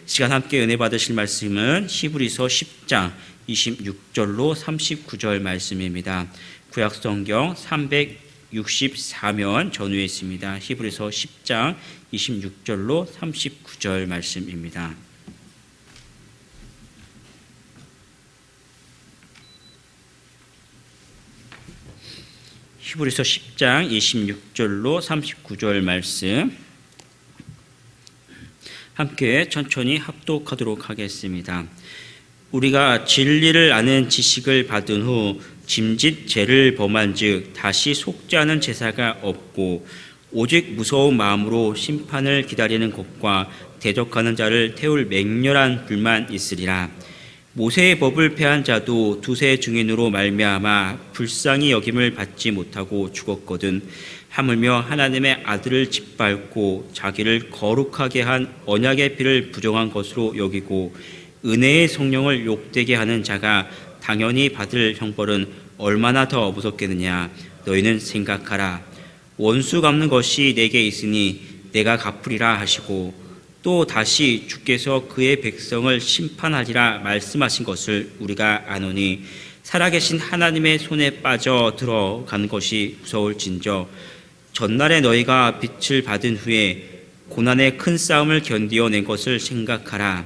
시간 함께 은혜 받으실 말씀은 히브리서 10장 26절로 39절 말씀입니다. 구약성경 364면 전후에 있습니다. 히브리서 10장 26절로 39절 말씀입니다. 히브리서 10장 26절로 39절 말씀 함께 천천히 합독하도록 하겠습니다. 우리가 진리를 아는 지식을 받은 후 짐짓 죄를 범한 즉 다시 속지 않은 제사가 없고 오직 무서운 마음으로 심판을 기다리는 것과 대적하는 자를 태울 맹렬한 불만 있으리라. 모세의 법을 폐한 자도 두세 증인으로 말미암아 불쌍히 여김을 받지 못하고 죽었거든. 하물며 하나님의 아들을 짓밟고 자기를 거룩하게 한 언약의 피를 부정한 것으로 여기고 은혜의 성령을 욕되게 하는 자가 당연히 받을 형벌은 얼마나 더 무섭겠느냐. 너희는 생각하라. 원수 갚는 것이 내게 있으니 내가 갚으리라 하시고 또 다시 주께서 그의 백성을 심판하리라 말씀하신 것을 우리가 아노니 살아계신 하나님의 손에 빠져 들어가는 것이 무서울진저 전날에 너희가 빛을 받은 후에 고난의 큰 싸움을 견디어낸 것을 생각하라.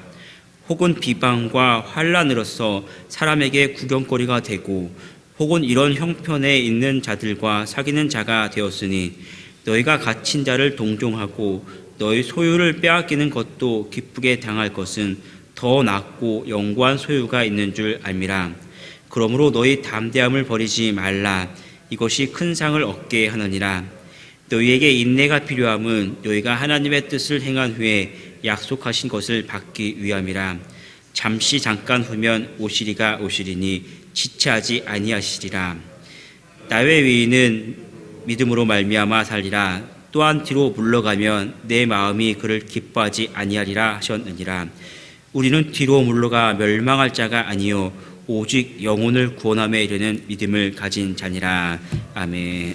혹은 비방과 환난으로서 사람에게 구경거리가 되고 혹은 이런 형편에 있는 자들과 사귀는 자가 되었으니 너희가 갇힌 자를 동정하고 너희 소유를 빼앗기는 것도 기쁘게 당할 것은 더 낫고 영구한 소유가 있는 줄 알미라. 그러므로 너희 담대함을 버리지 말라. 이것이 큰 상을 얻게 하느니라. 너희에게 인내가 필요함은 너희가 하나님의 뜻을 행한 후에 약속하신 것을 받기 위함이라. 잠시 잠깐 후면 오시리가 오시리니 지체하지 아니하시리라. 나의 의인은 믿음으로 말미암아 살리라. 또한 뒤로 물러가면 내 마음이 그를 기뻐하지 아니하리라 하셨느니라. 우리는 뒤로 물러가 멸망할 자가 아니요 오직 영혼을 구원함에 이르는 믿음을 가진 자니라. 아멘.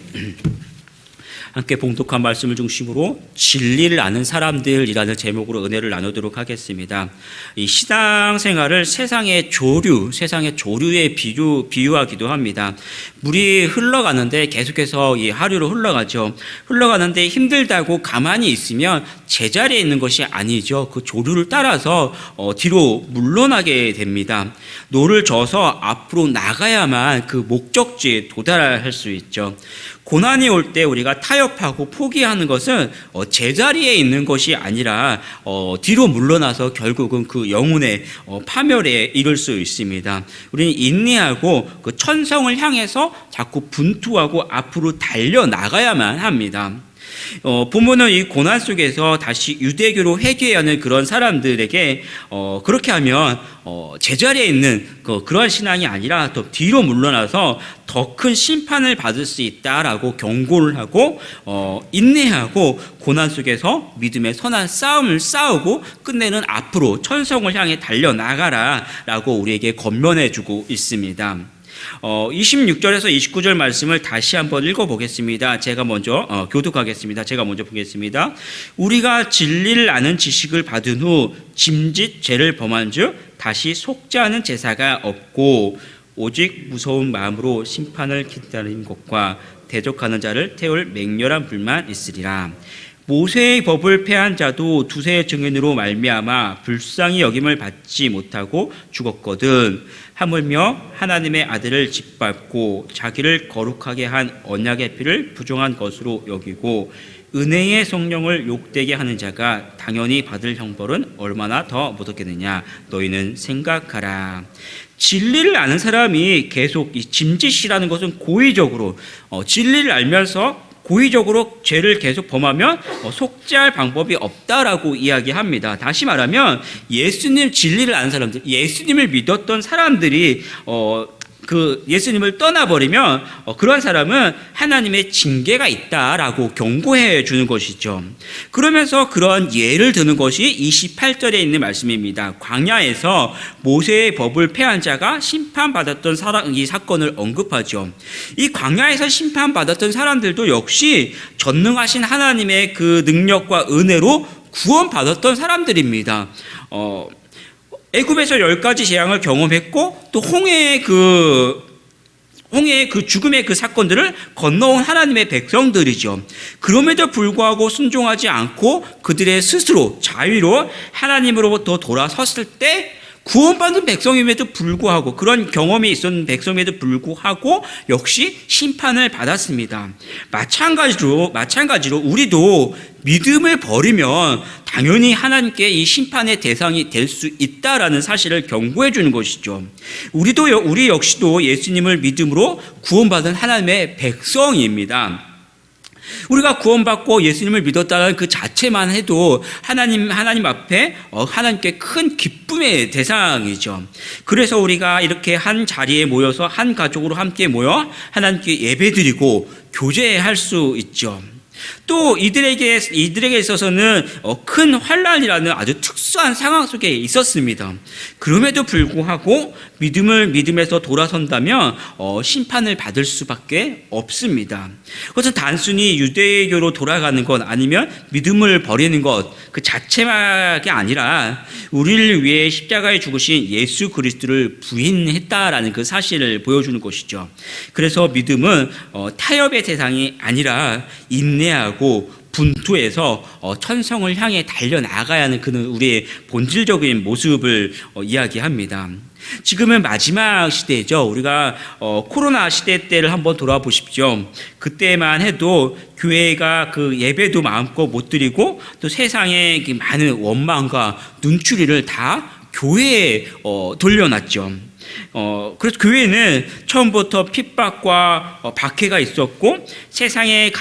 함께 봉독한 말씀을 중심으로 진리를 아는 사람들이라는 제목으로 은혜를 나누도록 하겠습니다. 이 신앙생활을 세상의 조류에 비유하기도 합니다. 물이 흘러가는데 계속해서 이 하류로 흘러가죠. 흘러가는데 힘들다고 가만히 있으면 제자리에 있는 것이 아니죠. 그 조류를 따라서 뒤로 물러나게 됩니다. 노를 져서 앞으로 나가야만 그 목적지에 도달할 수 있죠. 고난이 올 때 우리가 타협하고 포기하는 것은 제자리에 있는 것이 아니라 뒤로 물러나서 결국은 그 영혼의 파멸에 이를 수 있습니다. 우리는 인내하고 그 천성을 향해서 자꾸 분투하고 앞으로 달려나가야만 합니다. 부모는 이 고난 속에서 다시 유대교로 회귀하는 그런 사람들에게 그렇게 하면 제자리에 있는 그러한 신앙이 아니라 더 뒤로 물러나서 더 큰 심판을 받을 수 있다라고 경고를 하고 인내하고 고난 속에서 믿음의 선한 싸움을 싸우고 끝내는 앞으로 천성을 향해 달려나가라라고 우리에게 권면해주고 있습니다. 26절에서 29절 말씀을 다시 한번 읽어보겠습니다. 제가 먼저 교독하겠습니다. 제가 먼저 보겠습니다. 우리가 진리를 아는 지식을 받은 후 짐짓 죄를 범한 즉 다시 속지 않은 제사가 없고 오직 무서운 마음으로 심판을 기다리는 것과 대적하는 자를 태울 맹렬한 불만 있으리라. 모세의 법을 폐한 자도 두세 증인으로 말미암아 불쌍히 여김을 받지 못하고 죽었거든. 하물며 하나님의 아들을 짓밟고 자기를 거룩하게 한 언약의 피를 부정한 것으로 여기고 은혜의 성령을 욕되게 하는 자가 당연히 받을 형벌은 얼마나 더 무섭겠느냐. 너희는 생각하라. 진리를 아는 사람이 계속 이 짐짓이라는 것은 고의적으로 진리를 알면서 고의적으로 죄를 계속 범하면 속죄할 방법이 없다라고 이야기합니다. 다시 말하면 예수님 진리를 아는 사람들, 예수님을 믿었던 사람들이 그 예수님을 떠나버리면 그러한 사람은 하나님의 징계가 있다라고 경고해 주는 것이죠. 그러면서 그런 예를 드는 것이 28절에 있는 말씀입니다. 광야에서 모세의 법을 폐한 자가 심판받았던 이 사건을 언급하죠. 이 광야에서 심판받았던 사람들도 역시 전능하신 하나님의 그 능력과 은혜로 구원받았던 사람들입니다. 애굽에서 10가지 재앙을 경험했고 또 홍해의 그 죽음의 그 사건들을 건너온 하나님의 백성들이죠. 그럼에도 불구하고 순종하지 않고 그들의 스스로 자유로 하나님으로부터 돌아섰을 때 구원받은 백성임에도 불구하고, 그런 경험이 있었는 백성임에도 불구하고 역시 심판을 받았습니다. 마찬가지로 우리도 믿음을 버리면 당연히 하나님께 이 심판의 대상이 될 수 있다라는 사실을 경고해 주는 것이죠. 우리 역시도 예수님을 믿음으로 구원받은 하나님의 백성입니다. 우리가 구원받고 예수님을 믿었다는 그 자체만 해도 하나님 앞에 하나님께 큰 기쁨의 대상이죠. 그래서 우리가 이렇게 한 자리에 모여서 한 가족으로 함께 모여 하나님께 예배드리고 교제할 수 있죠. 또 이들에게 있어서는 큰 환난이라는 아주 특수한 상황 속에 있었습니다. 그럼에도 불구하고 믿음에서 돌아선다면 심판을 받을 수밖에 없습니다. 그것은 단순히 유대교로 돌아가는 것 아니면 믿음을 버리는 것 그 자체가 아니라 우리를 위해 십자가에 죽으신 예수 그리스도를 부인했다라는 그 사실을 보여주는 것이죠. 그래서 믿음은 타협의 대상이 아니라 인내하고 분투해서 천성을 향해 달려나가야 하는 그는 우리의 본질적인 모습을 이야기합니다. 지금은 마지막 시대죠. 우리가 코로나 시대 때를 한번 돌아보십시오. 그때만 해도 교회가 그 예배도 마음껏 못 드리고 또 세상의 많은 원망과 눈초리를 다 교회에 돌려놨죠. 그래서 교회는 처음부터 핍박과 박해가 있었고 세상이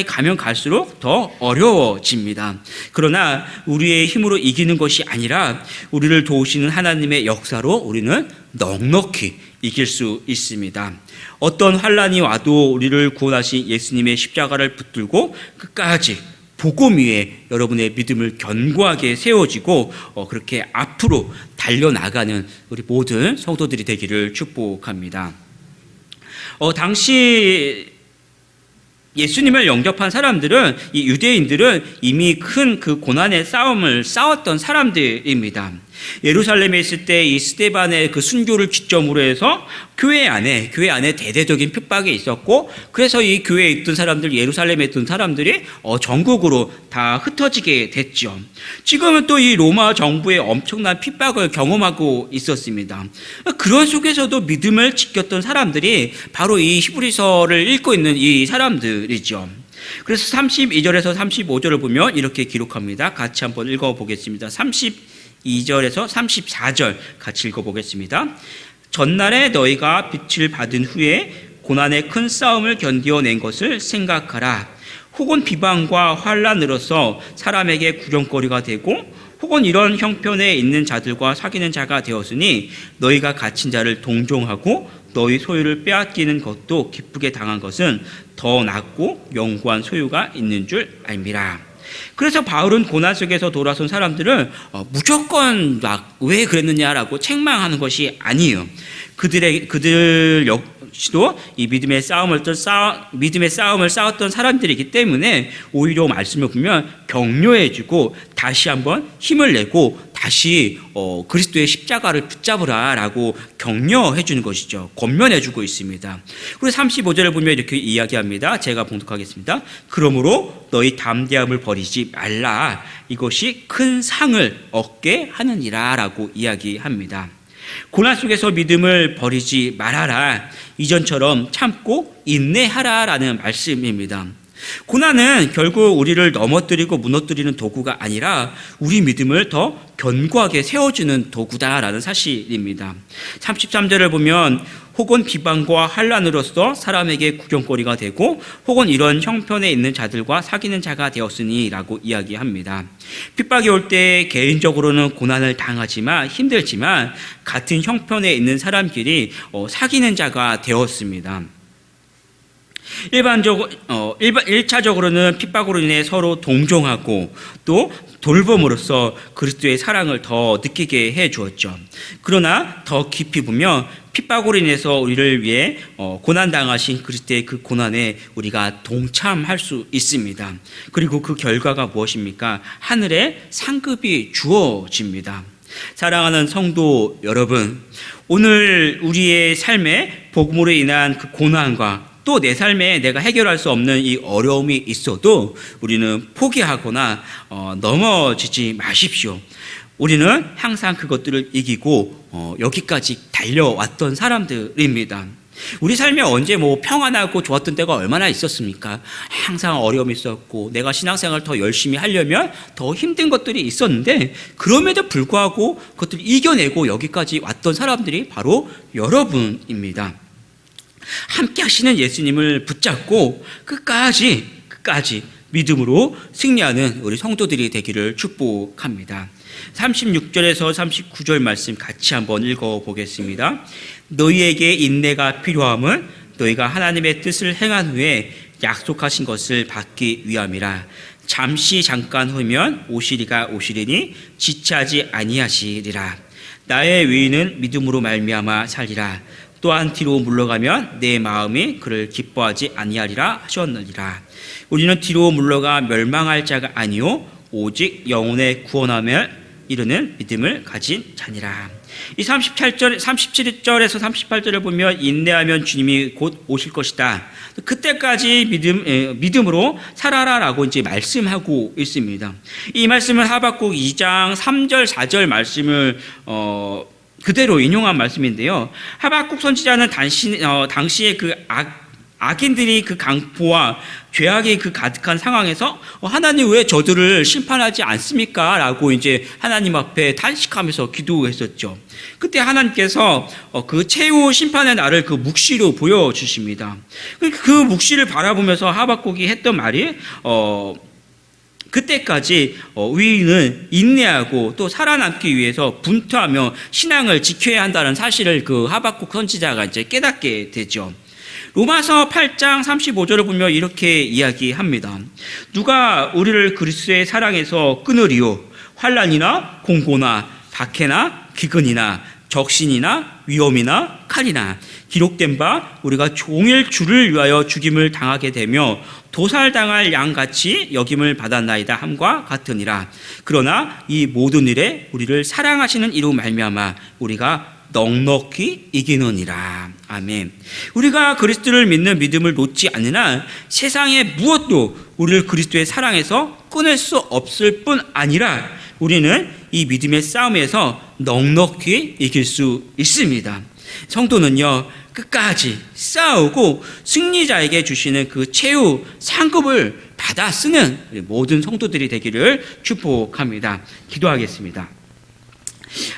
가면 갈수록 더 어려워집니다. 그러나 우리의 힘으로 이기는 것이 아니라 우리를 도우시는 하나님의 역사로 우리는 넉넉히 이길 수 있습니다. 어떤 환난이 와도 우리를 구원하신 예수님의 십자가를 붙들고 끝까지 복음 위에 여러분의 믿음을 견고하게 세워지고 그렇게 앞으로 달려나가는 우리 모든 성도들이 되기를 축복합니다. 당시 예수님을 영접한 사람들은, 이 유대인들은 이미 큰 그 고난의 싸움을 싸웠던 사람들입니다. 예루살렘에 있을 때 이 스데반의 그 순교를 기점으로 해서 교회 안에 대대적인 핍박이 있었고, 그래서 이 교회에 있던 사람들, 예루살렘에 있던 사람들이 전국으로 다 흩어지게 됐죠. 지금은 또 이 로마 정부의 엄청난 핍박을 경험하고 있었습니다. 그런 속에서도 믿음을 지켰던 사람들이 바로 이 히브리서를 읽고 있는 이 사람들이죠. 그래서 32절에서 35절을 보면 이렇게 기록합니다. 같이 한번 읽어보겠습니다. 32절에서 34절 같이 읽어보겠습니다. 전날에 너희가 빛을 받은 후에 고난의 큰 싸움을 견디어낸 것을 생각하라. 혹은 비방과 환난으로서 사람에게 구경거리가 되고 혹은 이런 형편에 있는 자들과 사귀는 자가 되었으니 너희가 갇힌 자를 동정하고 너희 소유를 빼앗기는 것도 기쁘게 당한 것은 더 낫고 영구한 소유가 있는 줄 알미라. 그래서 바울은 고난 속에서 돌아선 사람들을 무조건 왜 그랬느냐라고 책망하는 것이 아니에요. 그들 역시도 이 믿음의 싸움을 싸웠던 사람들이기 때문에 오히려 말씀을 보면 격려해주고 다시 한번 힘을 내고 다시 그리스도의 십자가를 붙잡으라라고 격려해주는 것이죠. 권면해주고 있습니다. 그리고 35절을 보면 이렇게 이야기합니다. 제가 봉독하겠습니다. 그러므로 너희 담대함을 버리지 말라. 이것이 큰 상을 얻게 하느니라 라고 이야기합니다. 고난 속에서 믿음을 버리지 말아라. 이전처럼 참고 인내하라라는 말씀입니다. 고난은 결국 우리를 넘어뜨리고 무너뜨리는 도구가 아니라 우리 믿음을 더 견고하게 세워주는 도구다라는 사실입니다. 33절을 보면 혹은 비방과 환난으로서 사람에게 구경거리가 되고 혹은 이런 형편에 있는 자들과 사귀는 자가 되었으니 라고 이야기합니다. 핍박이 올 때 개인적으로는 고난을 당하지만 힘들지만 같은 형편에 있는 사람끼리 사귀는 자가 되었습니다. 일차적으로는 핍박으로 인해 서로 동정하고 또 돌봄으로써 그리스도의 사랑을 더 느끼게 해 주었죠. 그러나 더 깊이 보면 핍박으로 인해서 우리를 위해 고난당하신 그리스도의 그 고난에 우리가 동참할 수 있습니다. 그리고 그 결과가 무엇입니까? 하늘의 상급이 주어집니다. 사랑하는 성도 여러분, 오늘 우리의 삶에 복음으로 인한 그 고난과 또 내 삶에 내가 해결할 수 없는 이 어려움이 있어도 우리는 포기하거나 넘어지지 마십시오. 우리는 항상 그것들을 이기고 여기까지 달려왔던 사람들입니다. 우리 삶에 언제 평안하고 좋았던 때가 얼마나 있었습니까? 항상 어려움이 있었고 내가 신앙생활을 더 열심히 하려면 더 힘든 것들이 있었는데 그럼에도 불구하고 그것들을 이겨내고 여기까지 왔던 사람들이 바로 여러분입니다. 함께 하시는 예수님을 붙잡고 끝까지 믿음으로 승리하는 우리 성도들이 되기를 축복합니다. 36절에서 39절 말씀 같이 한번 읽어보겠습니다. 너희에게 인내가 필요함은 너희가 하나님의 뜻을 행한 후에 약속하신 것을 받기 위함이라. 잠깐 후면 오시리니 지체하지 아니하시리라. 나의 의인은 믿음으로 말미암아 살리라. 또한 뒤로 물러가면 내 마음이 그를 기뻐하지 아니하리라 하셨느니라. 우리는 뒤로 물러가 멸망할 자가 아니요 오직 영혼의 구원함을 이루는 믿음을 가진 자니라. 이 37절에서 38절을 보면 인내하면 주님이 곧 오실 것이다. 그때까지 믿음으로 살아라라고 이제 말씀하고 있습니다. 이 말씀은 하박국 2장 3절 4절 말씀을 그대로 인용한 말씀인데요. 하박국 선지자는 당시에 그 악인들이 그 강포와 죄악이 그 가득한 상황에서 하나님 왜 저들을 심판하지 않습니까? 라고 이제 하나님 앞에 탄식하면서 기도했었죠. 그때 하나님께서 그 최후 심판의 날을 그 묵시로 보여주십니다. 그 묵시를 바라보면서 하박국이 했던 말이 그때까지 의인은 인내하고 또 살아남기 위해서 분투하며 신앙을 지켜야 한다는 사실을 그 하박국 선지자가 이제 깨닫게 되죠. 로마서 8장 35절을 보면 이렇게 이야기합니다. 누가 우리를 그리스도의 사랑에서 끊으리요? 환난이나 공고나 박해나 기근이나 적신이나 위험이나 칼이나 기록된 바 우리가 종일 주를 위하여 죽임을 당하게 되며 도살당할 양같이 여김을 받았나이다 함과 같으니라. 그러나 이 모든 일에 우리를 사랑하시는 이로 말미암아 우리가 넉넉히 이기느니라. 아멘. 우리가 그리스도를 믿는 믿음을 놓지 않는 한 세상의 무엇도 우리를 그리스도의 사랑에서 끊을 수 없을 뿐 아니라 우리는 이 믿음의 싸움에서 넉넉히 이길 수 있습니다. 성도는요, 끝까지 싸우고 승리자에게 주시는 그 최후 상급을 받아 쓰는 모든 성도들이 되기를 축복합니다. 기도하겠습니다.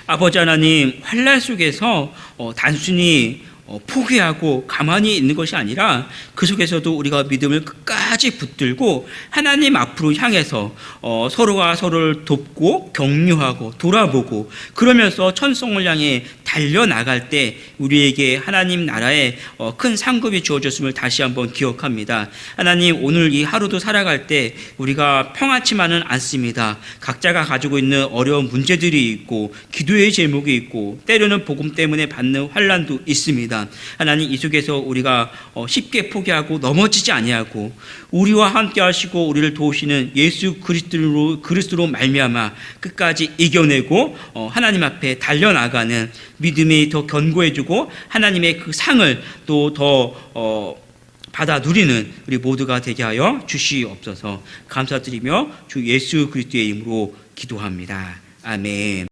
아버지 하나님, 환난 속에서 단순히 포기하고 가만히 있는 것이 아니라 그 속에서도 우리가 믿음을 끝까지 붙들고 하나님 앞으로 향해서 서로가 서로를 돕고 격려하고 돌아보고 그러면서 천성을 향해 달려나갈 때 우리에게 하나님 나라의 큰 상급이 주어졌음을 다시 한번 기억합니다. 하나님, 오늘 이 하루도 살아갈 때 우리가 평안치만은 않습니다. 각자가 가지고 있는 어려운 문제들이 있고 기도의 제목이 있고 때로는 복음 때문에 받는 환난도 있습니다. 하나님, 이 속에서 우리가 쉽게 포기하고 넘어지지 아니하고 우리와 함께 하시고 우리를 도우시는 예수 그리스도로 말미암아 끝까지 이겨내고 하나님 앞에 달려나가는 믿음이 더 견고해지고 하나님의 그 상을 또 더 받아 누리는 우리 모두가 되게 하여 주시옵소서. 감사드리며 주 예수 그리스도의 이름으로 기도합니다. 아멘.